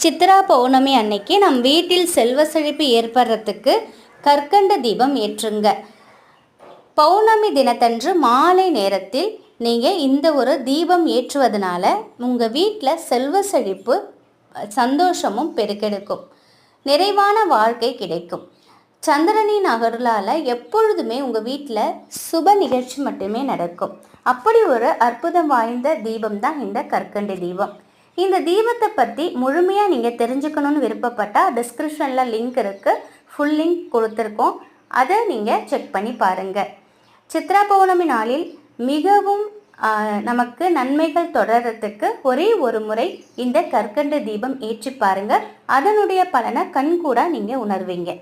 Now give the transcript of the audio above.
சித்ரா பௌர்ணமி அன்னைக்கு நம் வீட்டில் செல்வ செழிப்பு ஏற்படுறதுக்கு கற்கண்டு தீபம் ஏற்றுங்க. பௌர்ணமி தினத்தன்று மாலை நேரத்தில் நீங்கள் இந்த ஒரு தீபம் ஏற்றுவதனால உங்கள் வீட்டில் செல்வ செழிப்பு சந்தோஷமும் பெருக்கெடுக்கும், நிறைவான வாழ்க்கை கிடைக்கும். சந்திரனின் அருளால் எப்பொழுதுமே உங்கள் வீட்டில் சுப நிகழ்ச்சி மட்டுமே நடக்கும். அப்படி ஒரு அற்புதம் வாய்ந்த தீபம் தான் இந்த கற்கண்டு தீபம். இந்த தீபத்தை பற்றி முழுமையாக நீங்கள் தெரிஞ்சுக்கணுன்னு விருப்பப்பட்டால் டிஸ்கிரிப்ஷனில் லிங்க் இருக்குது, ஃபுல் லிங்க் கொடுத்துருக்கோம், அதை நீங்கள் செக் பண்ணி பாருங்கள். சித்ரா பௌர்ணமி நாளில் மிகவும் நமக்கு நன்மைகள் தொடர்றதுக்கு ஒரே ஒரு முறை இந்த கற்கண்டு தீபம் ஏற்றி பாருங்கள். அதனுடைய பலனை கண்கூடாக நீங்கள் உணர்வீங்க.